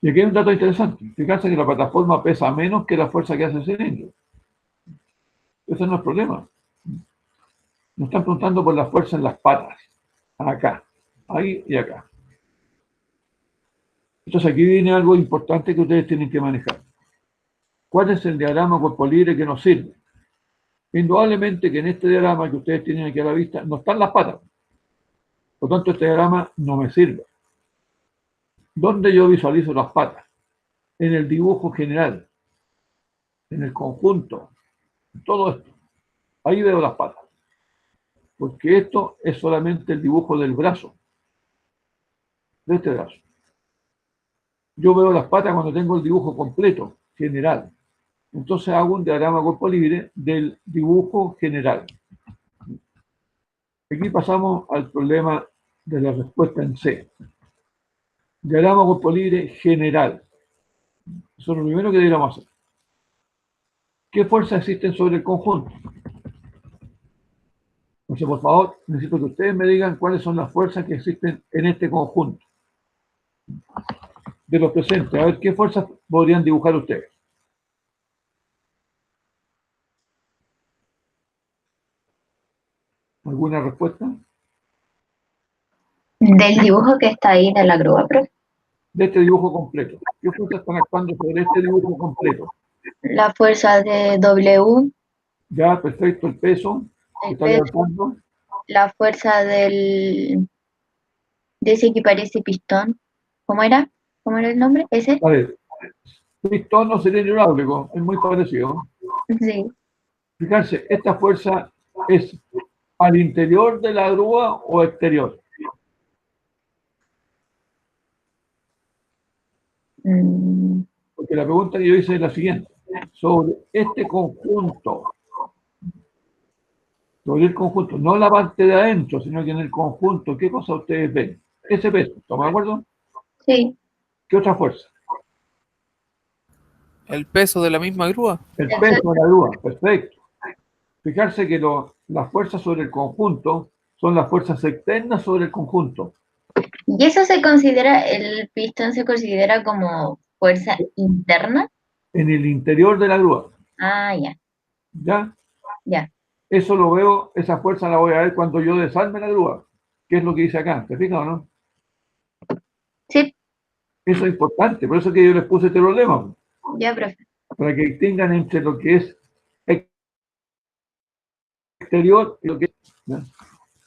Y aquí hay un dato interesante. Fíjense que la plataforma pesa menos que la fuerza que hace el cilindro. Ese no es el problema. Nos están preguntando por la fuerza en las patas. Acá, ahí y acá. Entonces aquí viene algo importante que ustedes tienen que manejar. ¿Cuál es el diagrama cuerpo libre que nos sirve? Indudablemente que en este diagrama que ustedes tienen aquí a la vista no están las patas. Por lo tanto, este diagrama no me sirve. ¿Dónde yo visualizo las patas? En el dibujo general, en el conjunto, todo esto. Ahí veo las patas. Porque esto es solamente el dibujo del brazo, de este brazo. Yo veo las patas cuando tengo el dibujo completo, general. Entonces hago un diagrama cuerpo libre del dibujo general. Aquí pasamos al problema de la respuesta en C. Diagrama cuerpo libre general. Eso es lo primero que deberíamos hacer. ¿Qué fuerzas existen sobre el conjunto? Entonces, por favor, necesito que ustedes me digan cuáles son las fuerzas que existen en este conjunto de los presentes. A ver, ¿qué fuerzas podrían dibujar ustedes? ¿Alguna respuesta? Del dibujo que está ahí de la grúa, profe. De este dibujo completo. ¿Qué fuerzas están actuando sobre este dibujo completo? La fuerza de W, Ya, perfecto, el peso que el está peso, levantando. la fuerza de ese que parece pistón. ¿Cómo era? ¿Cómo era el nombre? ¿Ese? A ver, pistón o cilindro hidráulico, es muy parecido. Sí. Fijarse, esta fuerza es al interior de la grúa o exterior. Mm, Porque la pregunta que yo hice es la siguiente. Sobre este conjunto, sobre el conjunto, no la parte de adentro, sino que en el conjunto, ¿qué cosa ustedes ven? Ese peso, ¿estamos de acuerdo? sí, ¿Qué otra fuerza? El peso de la misma grúa. El peso exacto. de la grúa, perfecto. Fijarse que las fuerzas sobre el conjunto son las fuerzas externas sobre el conjunto. ¿Y eso se considera, el pistón se considera como fuerza interna? En el interior de la grúa, Ah, ya, ¿ya? ya. Eso lo veo, esa fuerza la voy a ver cuando yo desarme la grúa, que es lo que dice acá, ¿te fijas o no? Sí, Eso es importante, por eso que yo les puse este problema, ya, profe. para que distingan entre lo que es exterior y lo que es, ¿ya?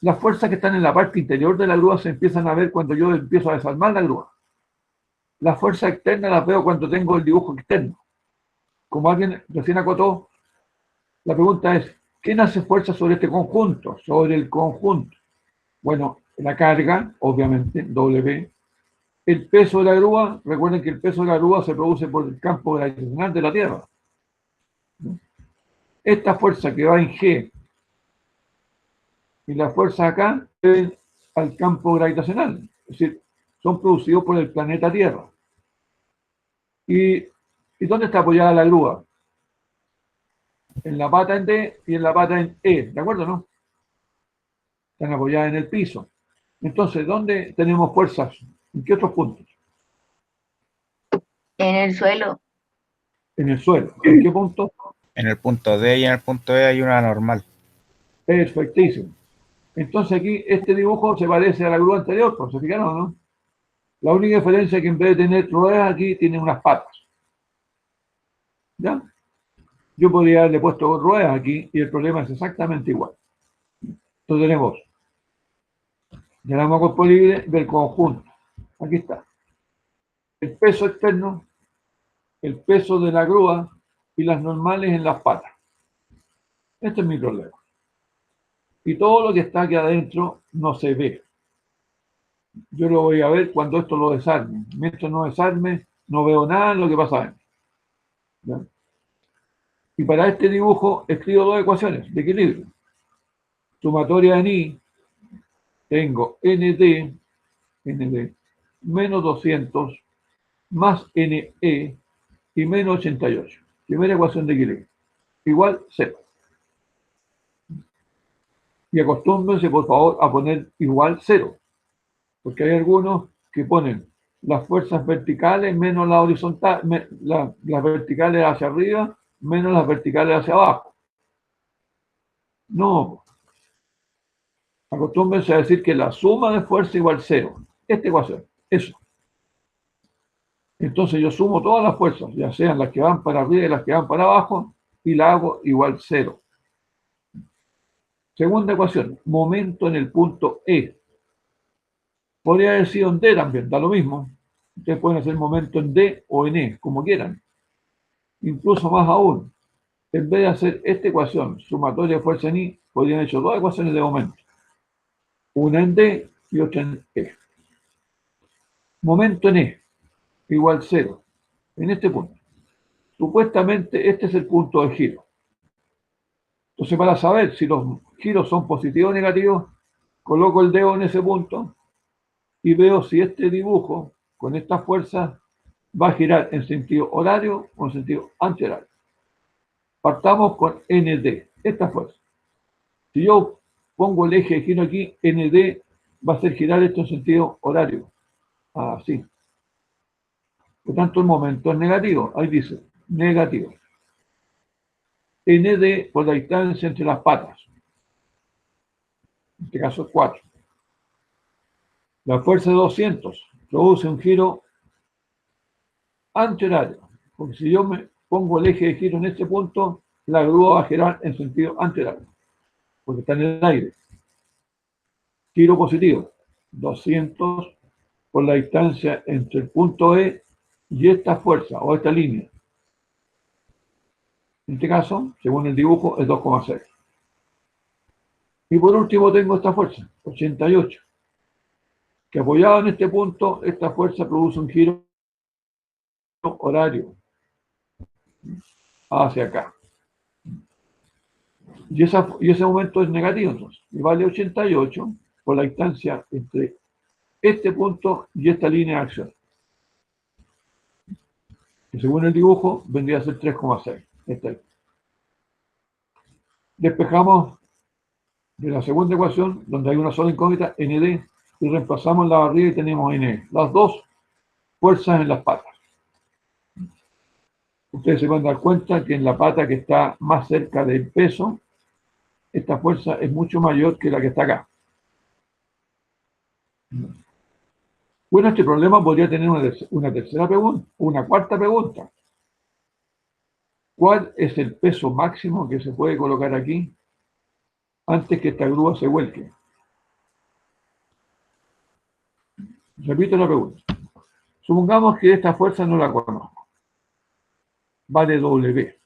Las fuerzas que están en la parte interior de la grúa se empiezan a ver cuando yo empiezo a desarmar la grúa. Las fuerzas externas las veo cuando tengo el dibujo externo. Como alguien recién acotó, la pregunta es, ¿quién hace fuerza sobre este conjunto? Sobre el conjunto. Bueno, la carga, obviamente, W. El peso de la grúa, recuerden que el peso de la grúa se produce por el campo gravitacional de la Tierra. Esta fuerza que va en G y la fuerza acá es al campo gravitacional. Es decir, son producidos por el planeta Tierra. ¿Y dónde está apoyada la grúa? En la pata en D y en la pata en E, ¿de acuerdo, no? Están apoyadas en el piso. Entonces, ¿dónde tenemos fuerzas? ¿En qué otros puntos? En el suelo. En el suelo. ¿En qué punto? En el punto D y en el punto E hay una normal. Perfectísimo. Entonces aquí este dibujo se parece a la grúa anterior, ¿por se fijaron o no? La única diferencia es que en vez de tener ruedas aquí tiene unas patas. ¿Ya? Yo podría haberle puesto ruedas aquí y el problema es exactamente igual. Entonces tenemos, llenamos a cuerpo libre del conjunto. Aquí está. El peso externo, el peso de la grúa y las normales en las patas. Este es mi problema. Y todo lo que está aquí adentro no se ve. Yo lo voy a ver cuando esto lo desarme. Mientras no desarme, no veo nada en lo que pasa adentro. ¿Ya? Y para este dibujo escribo dos ecuaciones de equilibrio. Sumatoria en I, tengo ND menos 200 más NE y menos 88. Primera ecuación de equilibrio. Igual 0. Y acostúmbrense, por favor, a poner igual 0. Porque hay algunos que ponen las fuerzas verticales menos la horizontal, las verticales hacia arriba menos las verticales hacia abajo. No, acostúmbrense a decir que la suma de fuerza igual 0. Esta ecuación, eso. Entonces yo sumo todas las fuerzas, ya sean las que van para arriba y las que van para abajo, y la hago igual 0. Segunda ecuación, momento en el punto E. Podría haber sido en D también, da lo mismo. Ustedes pueden hacer momento en D o en E, como quieran. Incluso más aún, en vez de hacer esta ecuación, sumatoria de fuerza en I, podrían haber hecho dos ecuaciones de momento. Una en D y otra en E. Momento en E, igual 0. En este punto. Supuestamente este es el punto de giro. Entonces, para saber si los giros son positivos o negativos, coloco el dedo en ese punto y veo si este dibujo, con esta fuerza, va a girar en sentido horario o en sentido antihorario. Partamos con ND, esta fuerza. Si yo pongo el eje de giro aquí, ND va a hacer girar esto en sentido horario. Así. Por tanto, el momento es negativo. Ahí dice, negativo. ND por la distancia entre las patas. En este caso es 4. La fuerza de 200 produce un giro antihorario. Porque si yo me pongo el eje de giro en este punto, la grúa va a girar en sentido antihorario. Porque está en el aire. Giro positivo. 200 por la distancia entre el punto E y esta fuerza o esta línea. En este caso, según el dibujo, es 2,6. Y por último tengo esta fuerza, 88, que apoyado en este punto, esta fuerza produce un giro horario hacia acá. Y ese momento es negativo, entonces, y vale 88 por la distancia entre este punto y esta línea de acción, que según el dibujo vendría a ser 3,6. Despejamos de la segunda ecuación, donde hay una sola incógnita, nd, y reemplazamos la barriga y tenemos n. Las dos fuerzas en las patas. Ustedes se van a dar cuenta que en la pata que está más cerca del peso, esta fuerza es mucho mayor que la que está acá. Bueno, este problema podría tener una tercera pregunta, una cuarta pregunta. ¿Cuál es el peso máximo que se puede colocar aquí antes que esta grúa se vuelque? Repito la pregunta. Supongamos que esta fuerza no la conozco. Vale W.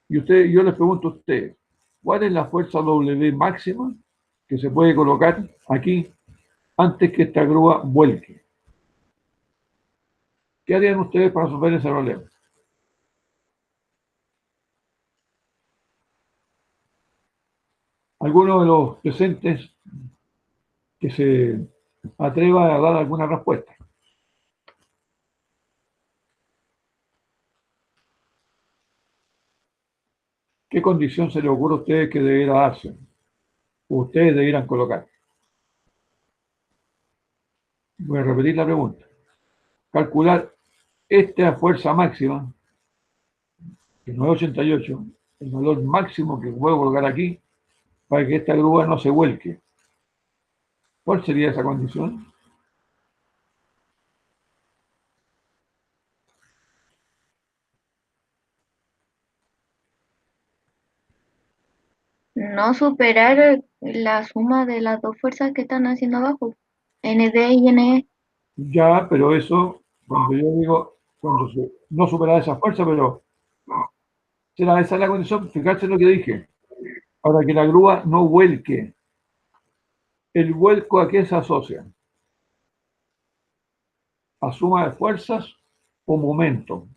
Y yo les pregunto a ustedes, ¿cuál es la fuerza W máxima que se puede colocar aquí antes que esta grúa vuelque? ¿Qué harían ustedes para resolver ese problema? ¿Alguno de los presentes que se atreva a dar alguna respuesta? ¿Qué condición se le ocurre a ustedes que debiera darse? ¿O ustedes debieran colocar? Voy a repetir la pregunta. Calcular esta fuerza máxima, que no es 88, el valor máximo que puedo colocar aquí para que esta grúa no se vuelque. ¿Cuál sería esa condición? No superar la suma de las dos fuerzas que están haciendo abajo, ND y NE. Ya, pero eso, cuando yo digo, no superar esa fuerza, pero esa es la condición, fijarse en lo que dije. Ahora que la grúa no vuelque. ¿El vuelco a qué se asocia? ¿A suma de fuerzas o momento?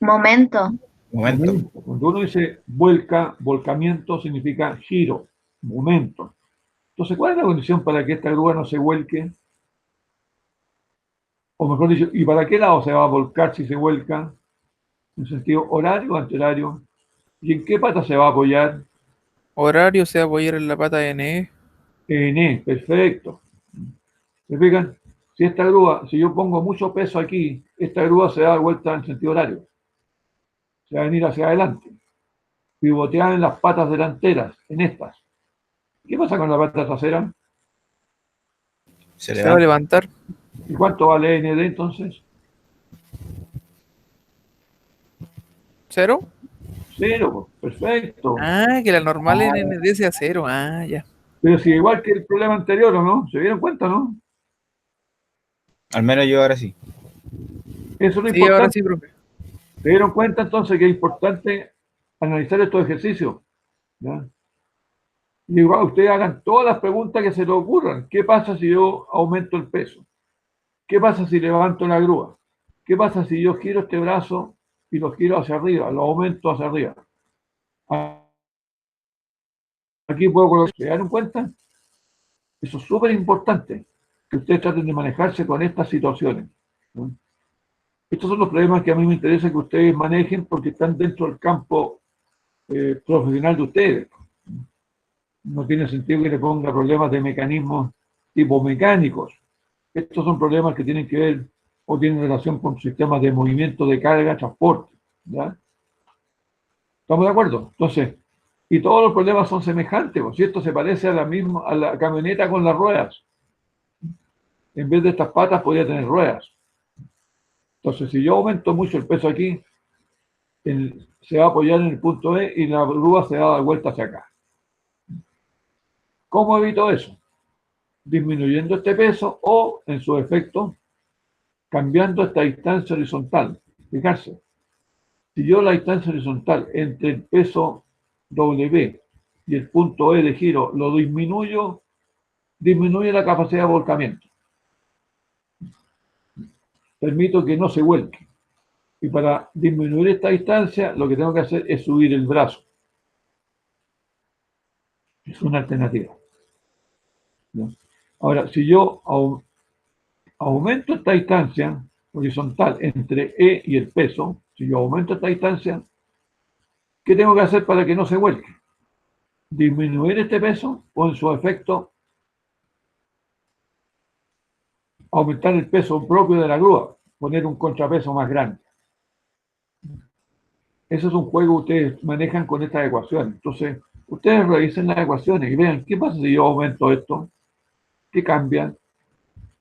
Momento. Momento. Cuando uno dice vuelca, volcamiento significa giro, momento. Entonces, ¿cuál es la condición para que esta grúa no se vuelque? O mejor dicho, ¿y para qué lado se va a volcar si se vuelca? ¿En sentido horario o antihorario? ¿Y en qué pata se va a apoyar? Horario se va a apoyar en la pata de NE. En E, perfecto. ¿Se fijan? Si esta grúa, si yo pongo mucho peso aquí, esta grúa se da vuelta en sentido horario. Se va a venir hacia adelante. Pivotear en las patas delanteras, en estas. ¿Qué pasa con la pata trasera? Se Se va a levanta. levantar. ¿Y cuánto vale ND entonces? ¿Cero? Cero, perfecto. Ah, que la normal en ND sea cero. Ah, ya. Pero si igual que el problema anterior, ¿o no? ¿Se dieron cuenta, no? Al menos yo ahora sí. Eso es lo Sí, ahora importante. sí, profe. ¿Se dieron cuenta entonces que es importante analizar estos ejercicios? ¿Ya? Y igual ustedes hagan todas las preguntas que se les ocurran. ¿Qué pasa si yo aumento el peso? ¿Qué pasa si levanto la grúa? ¿Qué pasa si yo giro este brazo y lo giro hacia arriba, lo aumento hacia arriba? Aquí puedo colocar. ¿Se dieron cuenta? Eso es súper importante, que ustedes traten de manejarse con estas situaciones, ¿no? Estos son los problemas que a mí me interesa que ustedes manejen porque están dentro del campo profesional de ustedes. No tiene sentido que le ponga problemas de mecanismos tipo mecánicos. Estos son problemas que tienen que ver o tienen relación con sistemas de movimiento de carga, transporte. ¿Ya? ¿Estamos de acuerdo? Entonces, y todos los problemas son semejantes, ¿no? Si esto se parece a la camioneta con las ruedas. En vez de estas patas podría tener ruedas. Entonces, si yo aumento mucho el peso aquí, se va a apoyar en el punto E y la grúa se va a dar vuelta hacia acá. ¿Cómo evito eso? Disminuyendo este peso o, en su efecto, cambiando esta distancia horizontal. Fijarse, si yo la distancia horizontal entre el peso W y el punto E de giro lo disminuyo, disminuye la capacidad de volcamiento. permito que no se vuelque. Y para disminuir esta distancia, lo que tengo que hacer es subir el brazo. Es una alternativa. ¿No? Ahora, si yo aumento esta distancia horizontal entre E y el peso, si yo aumento esta distancia, ¿qué tengo que hacer para que no se vuelque? Disminuir este peso o en su efecto aumentar el peso propio de la grúa, poner un contrapeso más grande. Ese es un juego que ustedes manejan con estas ecuaciones. Entonces, ustedes revisen las ecuaciones y vean qué pasa si yo aumento esto, qué cambia.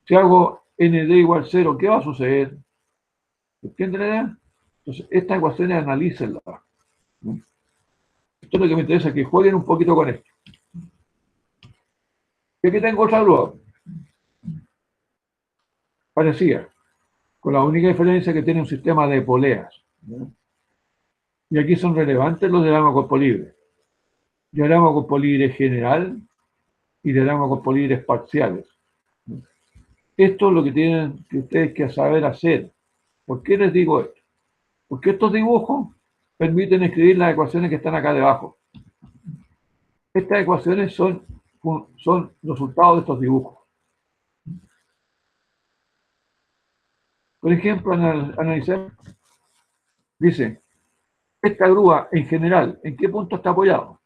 Si hago nd igual 0, ¿qué va a suceder? ¿Entienden la idea? Entonces, estas ecuaciones analícenlas. Esto es lo que me interesa, que jueguen un poquito con esto. Y aquí tengo otra grúa. Parecida, con la única diferencia que tiene un sistema de poleas. ¿No? Y aquí son relevantes los diagramas cuerpo libre. Diagrama cuerpo libre general y diagrama cuerpo libre parciales. Esto es lo que tienen que ustedes que saber hacer. ¿Por qué les digo esto? Porque estos dibujos permiten escribir las ecuaciones que están acá debajo. Estas ecuaciones son resultados de estos dibujos. Por ejemplo, analizar, dice, esta grúa en general, ¿en qué punto está apoyado?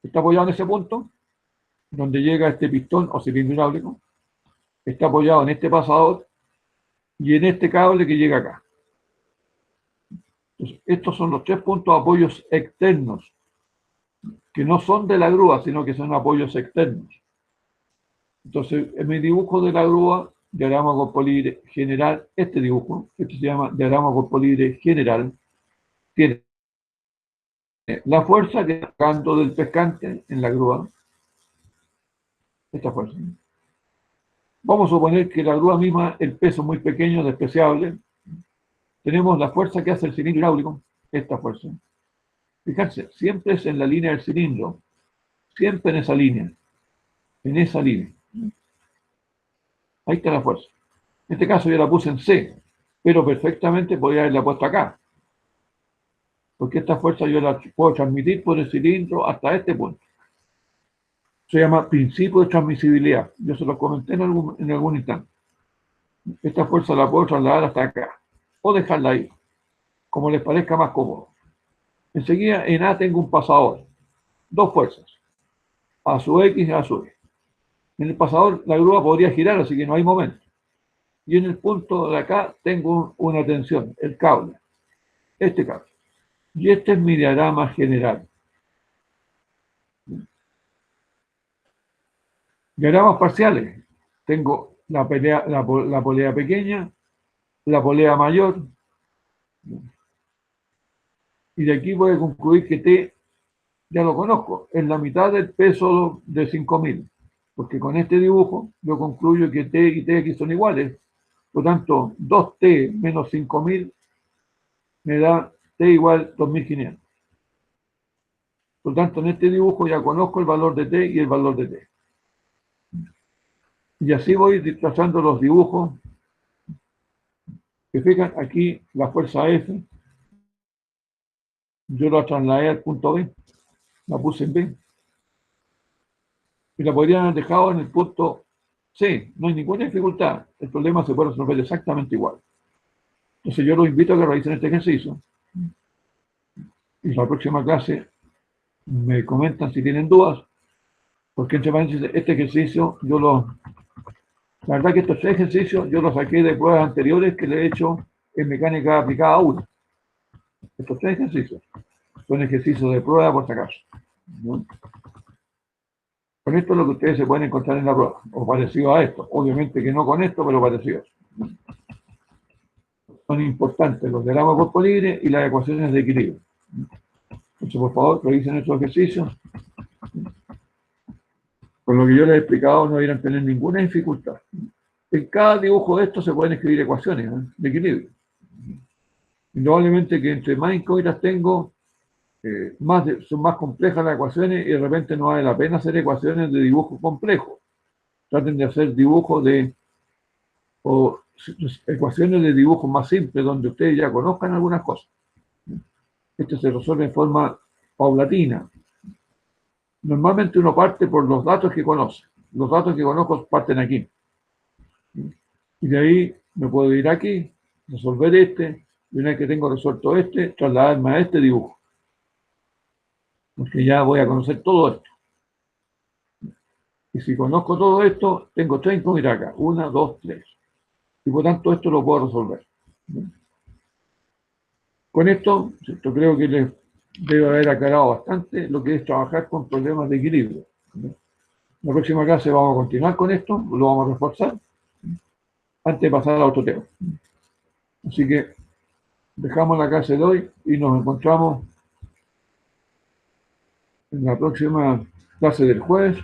Está apoyado en ese punto, donde llega este pistón o cilindro hidráulico. Está apoyado en este pasador y en este cable que llega acá. Entonces, estos son los 3 puntos de apoyos externos, que no son de la grúa, sino que son apoyos externos. Entonces, en mi dibujo de la grúa, diagrama cuerpo libre general, este dibujo, este se llama diagrama cuerpo libre general, tiene la fuerza que está sacando del pescante en la grúa, esta fuerza. Vamos a suponer que la grúa misma, el peso muy pequeño, despreciable. Tenemos la fuerza que hace el cilindro hidráulico, esta fuerza. Fíjense, siempre es en la línea del cilindro, siempre en esa línea, Ahí está la fuerza. En este caso yo la puse en C, pero perfectamente podría haberla puesto acá. Porque esta fuerza yo la puedo transmitir por el cilindro hasta este punto. Se llama principio de transmisibilidad. Yo se lo comenté en algún instante. Esta fuerza la puedo trasladar hasta acá. O dejarla ahí, como les parezca más cómodo. Enseguida en A tengo un pasador. 2 fuerzas. A sub X y A sub Y. En el pasador la grúa podría girar, así que no hay momento. Y en el punto de acá tengo una tensión, el cable. Este cable. Y este es mi diagrama general. Diagramas parciales. Tengo la polea pequeña, la polea mayor. Y de aquí voy a concluir que T, ya lo conozco, es la mitad del peso de 5000. Porque con este dibujo yo concluyo que T y Tx son iguales. Por lo tanto, 2T menos 5000 me da T igual 2500. Por lo tanto, en este dibujo ya conozco el valor de T y el valor de T. Y así voy trazando los dibujos. Que fijan, aquí la fuerza F, yo la trasladé al punto B, la puse en B. Y la podrían haber dejado en el punto C, no hay ninguna dificultad. El problema se puede resolver exactamente igual. Entonces yo los invito a que realicen este ejercicio. Y la próxima clase me comentan si tienen dudas, porque entre paréntesis, este ejercicio, la verdad que estos 3 ejercicios yo los saqué de pruebas anteriores que le he hecho en mecánica aplicada 1. Estos 3 ejercicios son ejercicios de prueba por si acaso. ¿No? Con esto es lo que ustedes se pueden encontrar en la prueba, o parecido a esto. Obviamente que no con esto, pero parecido. Son importantes los diagramas cuerpo libre y las ecuaciones de equilibrio. Entonces, por favor, revisen estos ejercicios. Con lo que yo les he explicado, no deberían tener ninguna dificultad. En cada dibujo de estos se pueden escribir ecuaciones de equilibrio. Indudablemente que entre más incógnitas tengo, son más complejas las ecuaciones y de repente no vale la pena hacer ecuaciones de dibujo complejo. Traten de hacer dibujos ecuaciones de dibujo más simples, donde ustedes ya conozcan algunas cosas. Esto se resuelve en forma paulatina. Normalmente uno parte por los datos que conoce. Los datos que conozco parten aquí. Y de ahí me puedo ir aquí, resolver este, y una vez que tengo resuelto este, trasladarme a este dibujo. Porque ya voy a conocer todo esto. Y si conozco todo esto, tengo 3 incógnitas acá. 1, 2, 3. Y por tanto esto lo puedo resolver. Con esto, yo creo que les debe haber aclarado bastante lo que es trabajar con problemas de equilibrio. La próxima clase vamos a continuar con esto, lo vamos a reforzar, antes de pasar a otro tema. Así que dejamos la clase de hoy y nos encontramos en la próxima clase del jueves